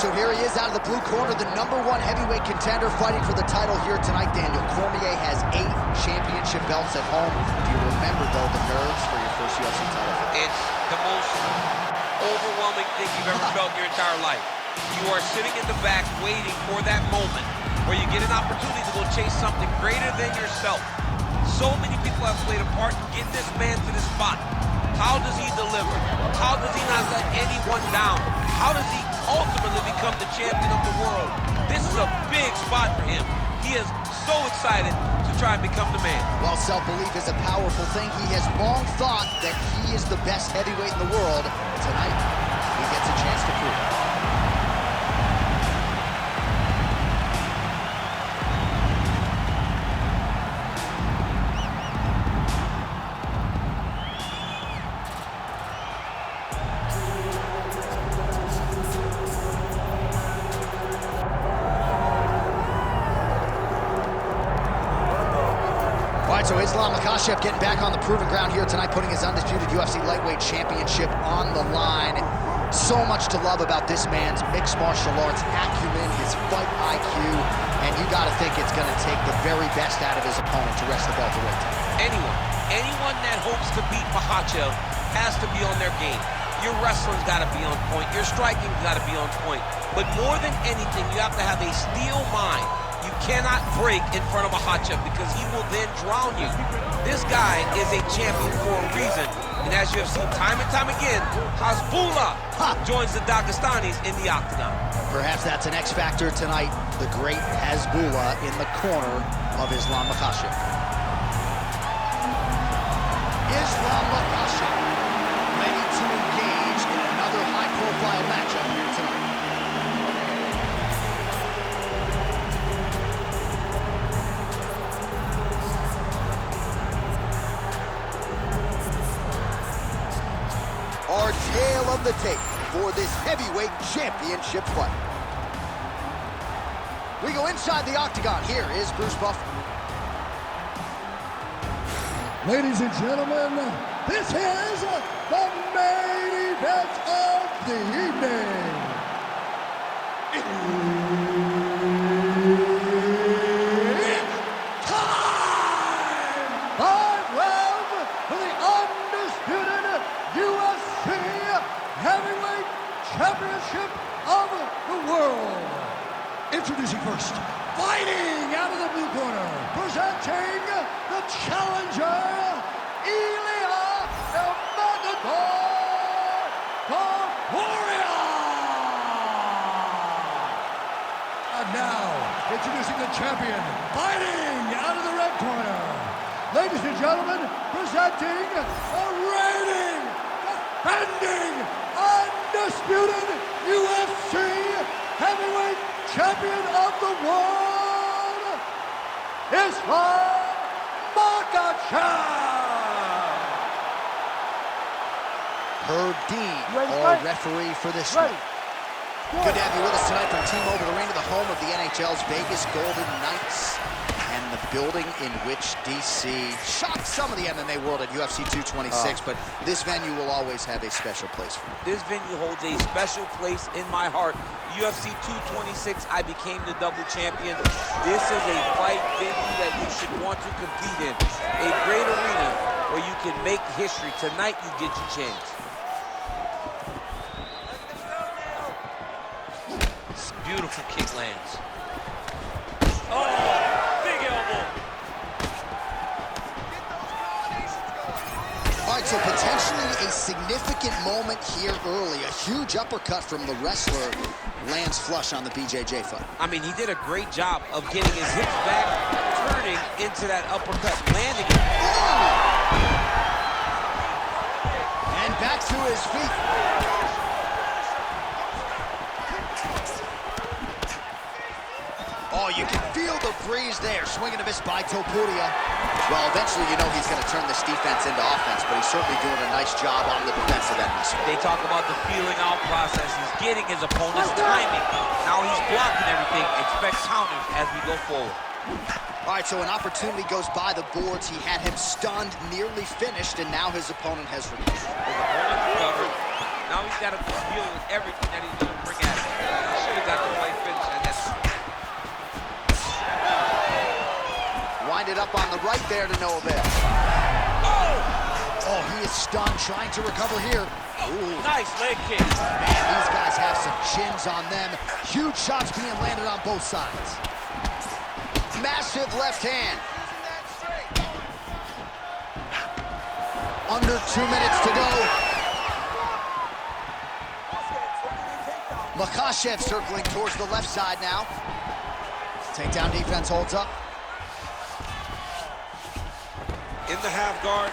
so here he is out of the blue corner, the #1 heavyweight contender fighting for the title here tonight, Daniel. Cormier has 8 championship belts at home. Do you remember, though, the nerves for your first UFC title? It's the most overwhelming thing you've ever felt in your entire life. You are sitting in the back waiting for that moment where you get an opportunity to go chase something greater than yourself. So many people have played a part in getting this man to this spot. How does he deliver? How does he not let anyone down? How does he ultimately become the champion of the world? This is a big spot for him. He is so excited to try and become the man. Well, self-belief is a powerful thing. He has long thought that he is the best heavyweight in the world. Tonight, he gets a chance to prove it. So Islam Makhachev getting back on the proving ground here tonight, putting his undisputed UFC lightweight championship on the line. So much to love about this man's mixed martial arts acumen, his fight IQ, and you got to think it's going to take the very best out of his opponent to wrest the belt away. Anyone that hopes to beat Makhachev has to be on their game. Your wrestling's got to be on point. Your striking's got to be on point. But more than anything, you have to have a steel mind. You cannot break in front of Makhachev because he will then drown you. This guy is a champion for a reason. And as you have seen time and time again, Hasbullah joins the Dagestanis in the octagon. Perhaps that's an X factor tonight. The great Hasbullah in the corner of Islam Makhachev. Islam Makhachev ready to engage in another high-profile matchup here tonight. Our tale of the tape for this heavyweight championship fight. We go inside the octagon. Here is Bruce Buffer. Ladies and gentlemen, this is the main event of the evening. It's time! 5 rounds for the undisputed UFC Heavyweight Championship of the world. Introducing first, fighting out of the blue corner, presenting the challenger, Ilia Topuria. And now, introducing the champion, fighting out of the red corner. Ladies and gentlemen, presenting the reigning, defending, undisputed UFC Heavyweight Champion of the world, Islam Makhachev. Herb Dean, our referee for this one. Good to have you with us tonight from T-Mobile Arena, the home of the NHL's Vegas Golden Knights, and the building in which DC shocked some of the MMA world at UFC 226, but this venue will always have a special place for me. This venue holds a special place in my heart. UFC 226, I became the double champion. This is a fight venue that you should want to compete in. A great arena where you can make history. Tonight, you get your chance. Beautiful kick lands. Oh, big elbow. All right, so potentially a significant moment here early. A huge uppercut from the wrestler lands flush on the BJJ fight. I mean, he did a great job of getting his hips back, turning into that uppercut, landing it. And back to his feet. Oh, you can feel the breeze there. Swing and a miss by Topuria. Well, eventually you know he's going to turn this defense into offense, but he's certainly doing a nice job on the defensive end. They talk about the feeling out process. He's getting his opponent's timing. Now he's blocking everything. Expect counters as we go forward. All right, so an opportunity goes by the boards. He had him stunned, nearly finished, and now his opponent has recovered. His opponent recovered. Now he's got to deal with everything that he's going to bring at him. He should have got the right finish, and that's... Winded up on the right there to no avail. Oh, he is stunned, trying to recover here. Ooh. Nice leg kick. Man, these guys have some chins on them. Huge shots being landed on both sides. Massive left hand. Under 2 minutes to go. Makhachev circling towards the left side now. Takedown defense holds up. In the half guard.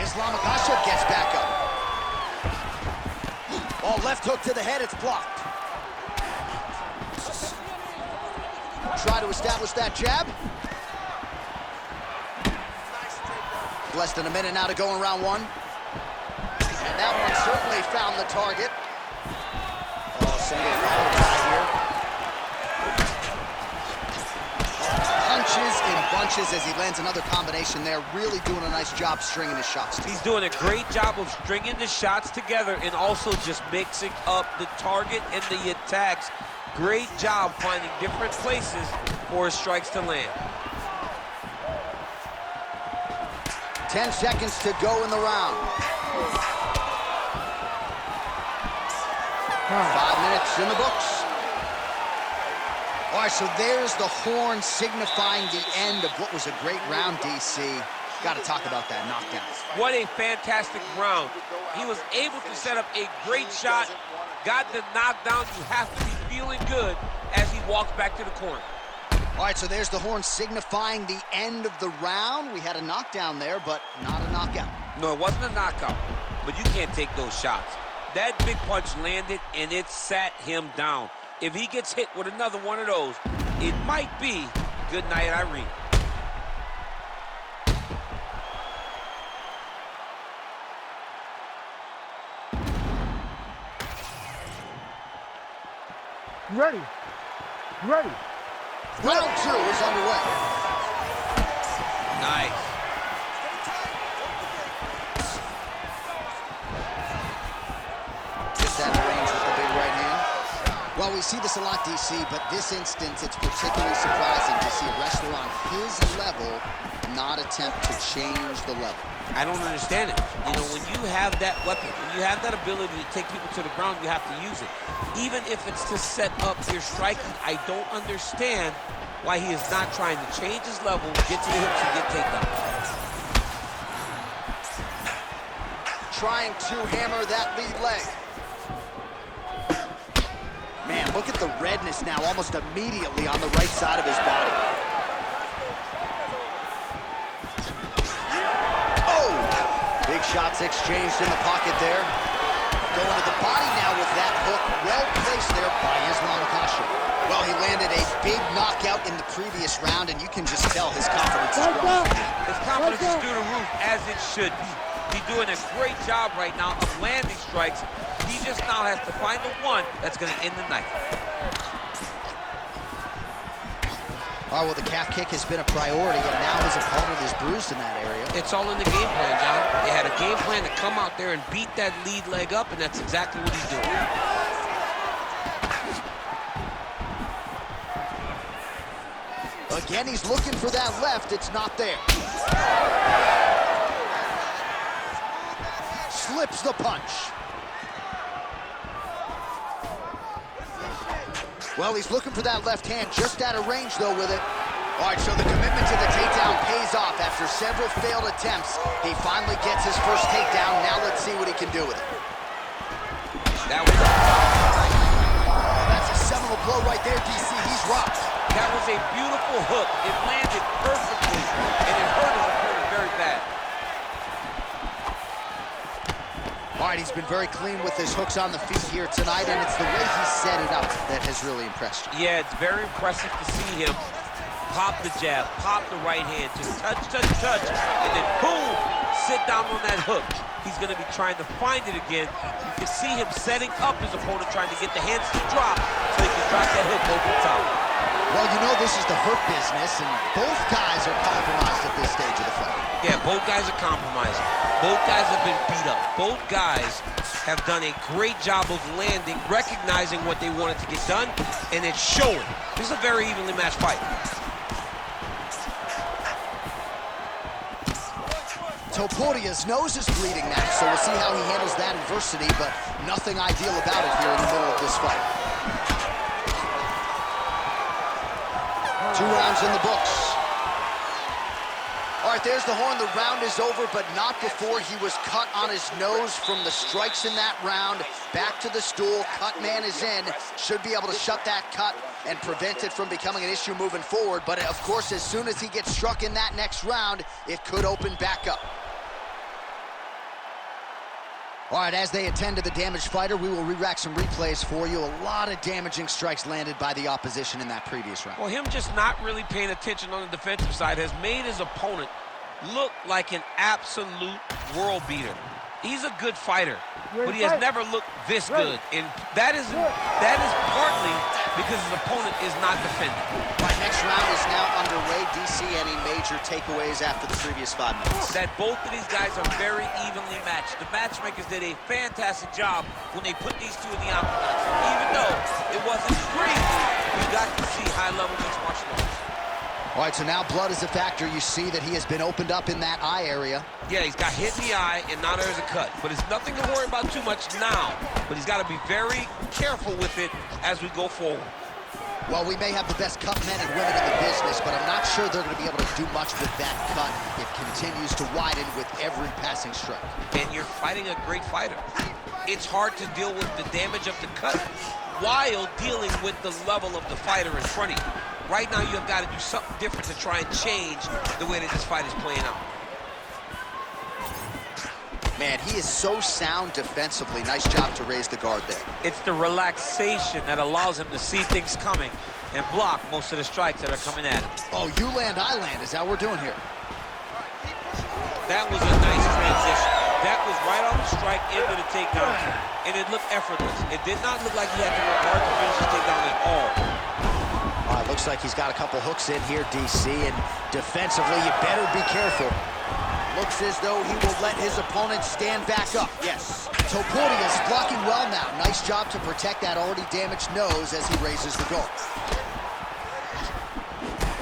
Islam Makhachev gets back up. Oh, left hook to the head, it's blocked. Try to establish that jab. Less than a minute now to go in round one. And that one certainly found the target. Oh, single here. Punches in bunches as he lands another combination there. Really doing a nice job stringing his shots together. He's doing a great job of stringing the shots together and also just mixing up the target and the attacks. Great job finding different places for his strikes to land. 10 seconds to go in the round. 5 minutes in the books. All right, so there's the horn signifying the end of what was a great round, DC. Got to talk about that knockdown. What a fantastic round. He was able to set up a great shot, got the knockdown. You have to be feeling good as he walks back to the corner. All right, so there's the horn signifying the end of the round. We had a knockdown there, but not a knockout. No, it wasn't a knockout, but you can't take those shots. That big punch landed, and it sat him down. If he gets hit with another one of those, it might be good night, Irene. You ready? You ready? Round two is underway. Nice. Gets that range with the big right hand. Well, we see this a lot, DC, but this instance, it's particularly surprising to see a wrestler on his level not attempt to change the level. I don't understand it. You know, when you have that weapon, when you have that ability to take people to the ground, you have to use it. Even if it's to set up your striking, I don't understand why he is not trying to change his level, get to the hips, and get takedown. Trying to hammer that lead leg. Man, look at the redness now, almost immediately on the right side of his body. Oh! Big shots exchanged in the pocket there. Going to the body now with that hook, well placed there by Islam Makhachev. Well, he landed a big knockout in the previous round, and you can just tell his confidence is growing. His confidence is through the roof, as it should be. He's doing a great job right now of landing strikes. He just now has to find the one that's going to end the night. Oh, well, the calf kick has been a priority, and now his opponent is bruised in that area. It's all in the game plan, John. They had a game plan to come out there and beat that lead leg up, and that's exactly what he's doing. Again, he's looking for that left. It's not there. Slips the punch. Well, he's looking for that left hand, just out of range, though, with it. All right, so the commitment to the takedown pays off. After several failed attempts, he finally gets his first takedown. Now let's see what he can do with it. That's a seminal blow right there, DC. He's rocked. That was a beautiful hook. It landed perfectly, and it hurt his opponent very bad. All right, he's been very clean with his hooks on the feet here tonight, and it's the way he set it up that has really impressed you. Yeah, it's very impressive to see him pop the jab, pop the right hand, just touch, touch, touch, and then boom, sit down on that hook. He's going to be trying to find it again. You can see him setting up his opponent, trying to get the hands to drop so he can drop that hook over the top. Well, you know this is the hurt business, and both guys are compromised at this stage of the fight. Yeah, both guys are compromised. Both guys have been beat up. Both guys have done a great job of landing, recognizing what they wanted to get done, and it's showing. This is a very evenly matched fight. Topuria's nose is bleeding now, so we'll see how he handles that adversity, but nothing ideal about it here in the middle of this fight. 2 rounds in the books. All right, there's the horn. The round is over, but not before he was cut on his nose from the strikes in that round. Back to the stool. Cut man is in. Should be able to shut that cut and prevent it from becoming an issue moving forward. But, of course, as soon as he gets struck in that next round, it could open back up. All right, as they attend to the damaged fighter, we will re-rack some replays for you. A lot of damaging strikes landed by the opposition in that previous round. Well, him just not really paying attention on the defensive side has made his opponent look like an absolute world beater. He's a good fighter, but he has never looked this good. And that is partly because his opponent is not defending. All right, next round is now underway. DC, any major takeaways after the previous 5 minutes? That both of these guys are very evenly matched. The matchmakers did a fantastic job when they put these two in the octagon. Even though it wasn't crazy, you got to see high-level mixed martial arts. All right, so now blood is a factor. You see that he has been opened up in that eye area. Yeah, he's got hit in the eye, and now there's a cut. But it's nothing to worry about too much now. But he's got to be very careful with it as we go forward. Well, we may have the best cut men and women in the business, but I'm not sure they're going to be able to do much with that cut. It continues to widen with every passing strike. And you're fighting a great fighter. It's hard to deal with the damage of the cut while dealing with the level of the fighter in front of you. Right now, you've got to do something different to try and change the way that this fight is playing out. Man, he is so sound defensively. Nice job to raise the guard there. It's the relaxation that allows him to see things coming and block most of the strikes that are coming at him. Oh, you land, I land is how we're doing here. That was a nice transition. That was right on the strike into the takedown, and it looked effortless. It did not look like he had to work hard to finish the takedown at all. Looks like he's got a couple hooks in here, DC, and defensively, you better be careful. Looks as though he will let his opponent stand back up. Yes. Topuria is blocking well now. Nice job to protect that already damaged nose as he raises the guard.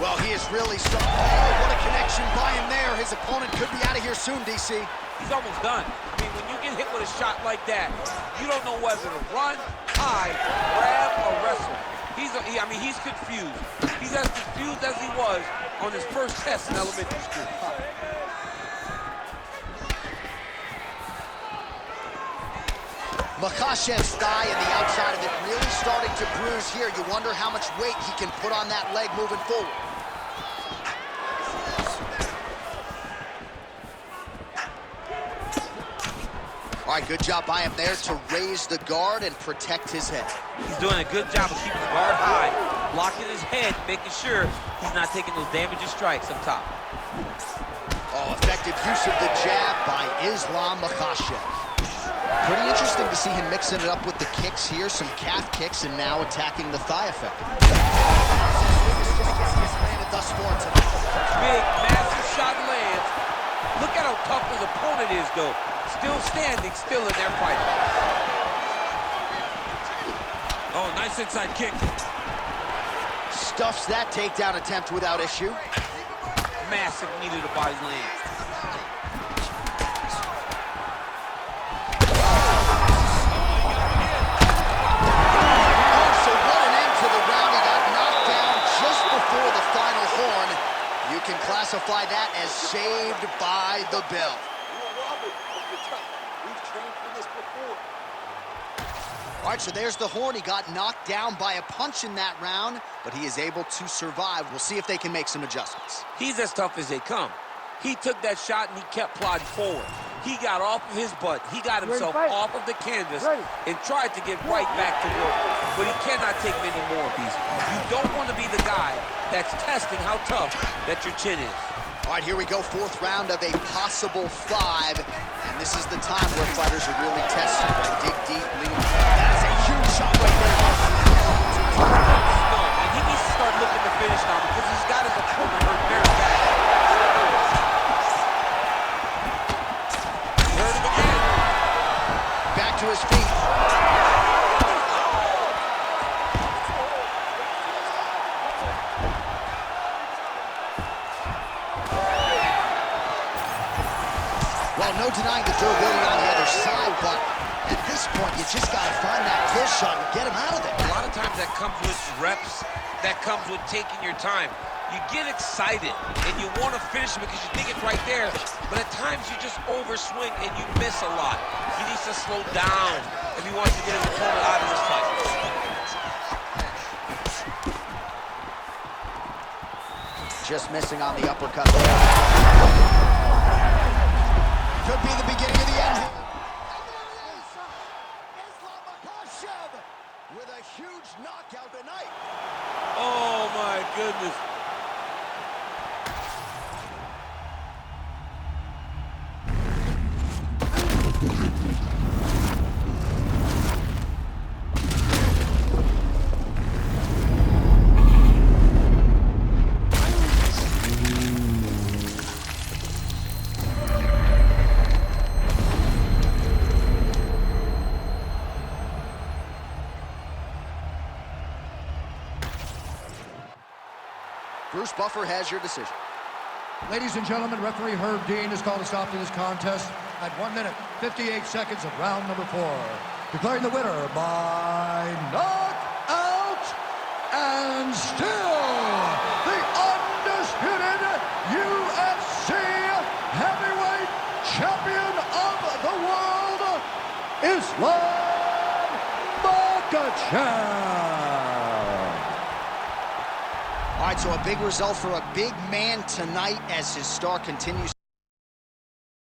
Well, he is really starting. Oh, what a connection by him there. His opponent could be out of here soon, DC. He's almost done. I mean, when you get hit with a shot like that, you don't know whether to run, hide, grab, or wrestle. He's confused. He's as confused as he was on his first test in elementary school. Makhachev's thigh and the outside of it really starting to bruise here. You wonder how much weight he can put on that leg moving forward. All right, good job by him there to raise the guard and protect his head. He's doing a good job of keeping the guard high, blocking his head, making sure he's not taking those damaging strikes up top. Oh, effective use of the jab by Islam Makhachev. Pretty interesting to see him mixing it up with the kicks here, some calf kicks, and now attacking the thigh effectively. Thus far tonight. Big, massive shot lands. Look at how tough his opponent is, though. Still standing, still in their fight. Oh, nice inside kick. Stuffs that takedown attempt without issue. Massive knee to the body land. So what an end to the round. He got knocked down just before the final horn. You can classify that as saved by the bell. All right, so there's the horn. He got knocked down by a punch in that round, but he is able to survive. We'll see if they can make some adjustments. He's as tough as they come. He took that shot and he kept plodding forward. He got off of his butt. He got himself off of the canvas and tried to get right back to work. But he cannot take many more of these. You don't want to be the guy that's testing how tough that your chin is. All right, here we go, 4th round of a possible 5. And this is the time where fighters are really tested. Dig deep, lean. That is a huge shot right there. No, and he needs to start got to find that pull shot and get him out of there. A lot of times that comes with reps, that comes with taking your time. You get excited, and you want to finish it because you think it's right there, but at times you just overswing and you miss a lot. He needs to slow down if he wants to get his opponent out of this fight. Just missing on the uppercut there. Could be the beginning of the end. Makhachev with a huge knockout tonight. Oh my goodness. Bruce Buffer has your decision. Ladies and gentlemen, referee Herb Dean has called a stop to this contest at 1 minute, 58 seconds of round number 4. Declaring the winner by knockout and still the undisputed UFC heavyweight champion of the world, Islam Makhachev. All right, so a big result for a big man tonight as his star continues.